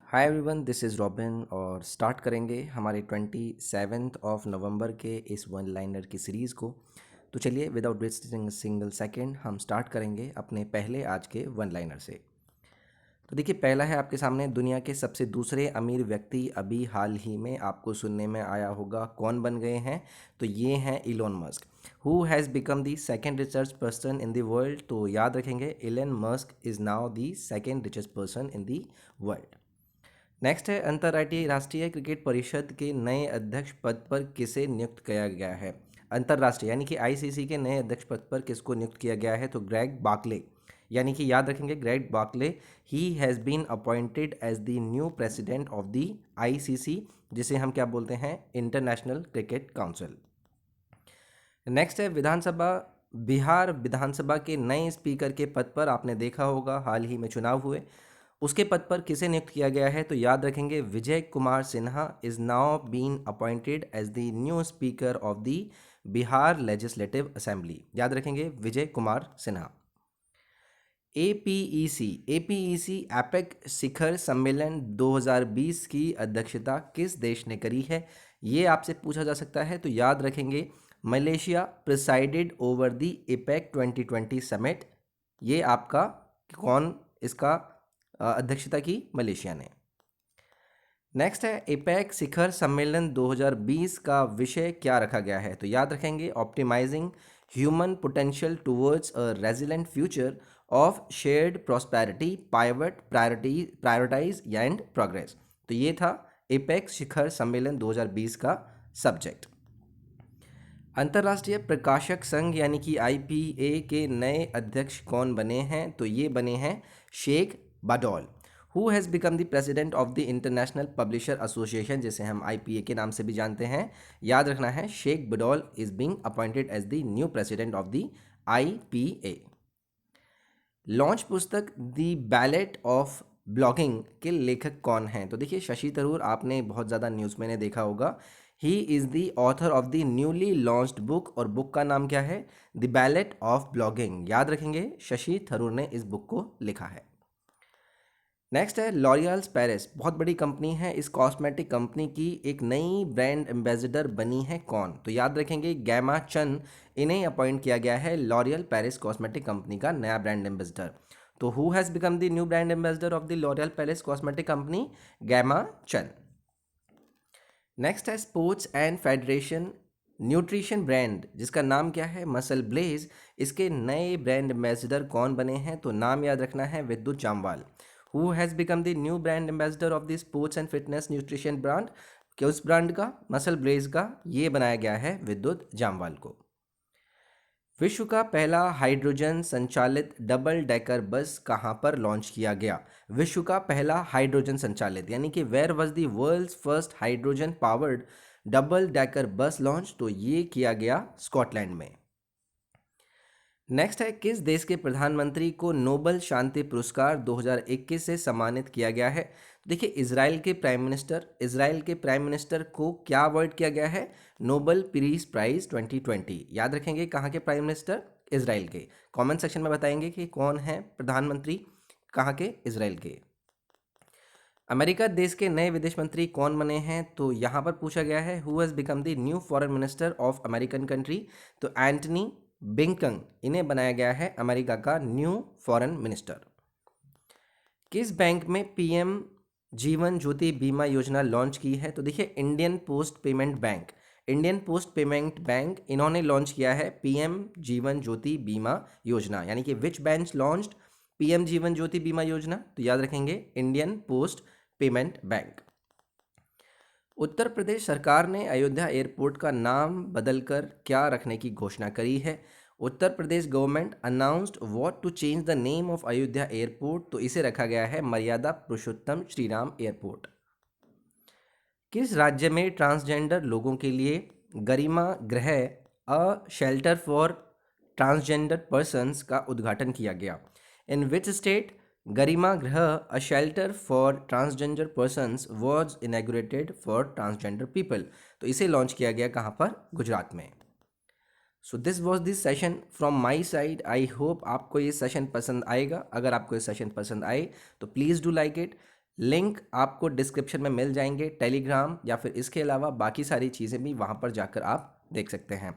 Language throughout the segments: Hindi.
Hi everyone, this is robin और स्टार्ट करेंगे हमारे 27th ऑफ नवंबर के इस वन लाइनर की सीरीज़ को। तो चलिए विदाउट वेस्टिंग सिंगल सेकंड हम स्टार्ट करेंगे अपने पहले आज के वन लाइनर से। तो देखिए, पहला है आपके सामने, दुनिया के सबसे दूसरे अमीर व्यक्ति अभी हाल ही में आपको सुनने में आया होगा कौन बन गए हैं। तो ये हैं Elon Musk, who has become the second richest person in the world. तो याद रखेंगे, Elon Musk is now the second richest person in the world. Next है, अंतर्राष्ट्रीय राष्ट्रीय क्रिकेट परिषद के नए अध्यक्ष पद पर किसे नियुक्त किया गया है। अंतर्राष्ट्रीय यानी कि आईसीसी के नए अध्यक्ष पद पर किसको नियुक्त किया गया है। तो ग्रेग बार्कले, यानी कि याद रखेंगे Greg Barclay, he has been appointed as the new president of the ICC, जिसे हम क्या बोलते हैं, इंटरनेशनल क्रिकेट काउंसिल। नेक्स्ट है विधानसभा, बिहार विधानसभा के नए स्पीकर के पद पर आपने देखा होगा हाल ही में चुनाव हुए, उसके पद पर किसे नियुक्त किया गया है। तो याद रखेंगे Vijay Kumar Sinha is now been appointed as the new speaker of the Bihar legislative assembly. याद रखेंगे Vijay Kumar Sinha. APEC, APEC APEC शिखर सम्मेलन 2020 की अध्यक्षता किस देश ने करी है, ये आपसे पूछा जा सकता है। तो याद रखेंगे Malaysia presided over the APEC 2020 summit. ये आपका कौन इसका अध्यक्षता की, मलेशिया ने। नेक्स्ट है, एपेक शिखर सम्मेलन 2020 का विषय क्या रखा गया है। तो याद रखेंगे optimising human potential towards a resilient future of shared prosperity pivot prioritise and progress. तो ये था एपेक शिखर सम्मेलन 2020 का सब्जेक्ट। अंतर्राष्ट्रीय प्रकाशक संघ यानी कि आईपीए के नए अध्यक्ष कौन बने हैं। तो ये बने हैं Sheikh Bodour, who has become the president of the international publisher association, जिसे हम आईपीए के नाम से भी जानते हैं। याद रखना है, Sheikh Bodour is being appointed as the new president of the IPA. Launch पुस्तक द बैलेट ऑफ ब्लॉगिंग के लेखक कौन हैं। तो देखिए, शशि थरूर, आपने बहुत ज़्यादा न्यूज़ में देखा होगा, he is the author of the newly launched book, और बुक का नाम क्या है, द बैलेट ऑफ ब्लॉगिंग। याद रखेंगे शशि थरूर ने इस बुक को लिखा है। नेक्स्ट है लॉरियल्स पेरिस, बहुत बड़ी कंपनी है, इस कॉस्मेटिक कंपनी की एक नई ब्रांड एम्बेसडर बनी है कौन। तो याद रखेंगे गैमा चं, इन्हें अपॉइंट किया गया है लॉरियल पेरिस कॉस्मेटिक कंपनी का नया ब्रांड एम्बेसडर। तो who has become the new brand ambassador of the L'Oreal Paris cosmetic company, Gemma Chan. Next है sports and federation nutrition brand, जिसका नाम क्या है, मसल ब्लेज, इसके नए ब्रांड एम्बेसडर कौन बने हैं। तो नाम याद रखना है Vidyut Jammwal, who has become the new brand ambassador of the sports and fitness nutrition brand. क्या उस ब्रांड का, मसल ब्लेज का, ये बनाया गया है विद्युत जामवाल को। विश्व का पहला हाइड्रोजन संचालित डबल डेकर बस कहाँ पर लॉन्च किया गया। विश्व का पहला हाइड्रोजन संचालित यानी कि where was the world's first hydrogen powered double decker bus launch. तो ये किया गया स्कॉटलैंड में। नेक्स्ट है, किस देश के प्रधानमंत्री को नोबल शांति पुरस्कार 2021 से सम्मानित किया गया है। देखिए, इजराइल के प्राइम मिनिस्टर को क्या अवार्ड किया गया है, नोबल पीस प्राइज 2020। याद रखेंगे कहाँ के प्राइम मिनिस्टर, इजराइल के। कमेंट सेक्शन में बताएंगे कि कौन है प्रधानमंत्री कहाँ के, इजराइल के। अमेरिका देश के नए विदेश मंत्री कौन बने हैं। तो यहाँ पर पूछा गया है who has become the new foreign minister of American country. तो एंटनी बिंकन, इन्हें बनाया गया है अमेरिका का न्यू फॉरेन मिनिस्टर। किस बैंक में पीएम जीवन ज्योति बीमा योजना लॉन्च की है। तो देखिए, इंडियन पोस्ट पेमेंट बैंक इन्होंने लॉन्च किया है पीएम जीवन ज्योति बीमा योजना, यानी कि which bank launched PM Jeevan Jyoti बीमा योजना। तो याद रखेंगे Indian post payment bank. Uttar Pradesh सरकार ने अयोध्या एयरपोर्ट का नाम बदलकर क्या रखने की घोषणा करी है। Uttar Pradesh government announced what to change the name of Ayodhya airport. तो इसे रखा गया है मर्यादा पुरुषोत्तम श्रीराम एयरपोर्ट। किस राज्य में ट्रांसजेंडर लोगों के लिए Garima Greh a shelter for transgender persons का उद्घाटन किया गया। In which state Garima Greh a shelter for transgender persons was inaugurated for transgender people. तो इसे लॉन्च किया गया कहाँ पर, गुजरात में। So this was this session from my side. I hope आपको ये सेशन पसंद आएगा। अगर आपको ये सेशन पसंद आए तो please do like it, link आपको डिस्क्रिप्शन में मिल जाएंगे, टेलीग्राम या फिर इसके अलावा बाकी सारी चीज़ें भी वहाँ पर जाकर आप देख सकते हैं।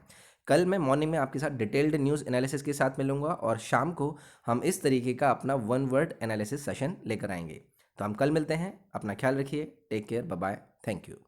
कल मैं मॉर्निंग में आपके साथ डिटेल्ड न्यूज़ एनालिसिस के साथ मिलूंगा और शाम को हम इस तरीके का अपना वन वर्ड एनालिसिस सेशन लेकर आएंगे। तो हम कल मिलते हैं, अपना ख्याल रखिए, take care, bye bye, thank you.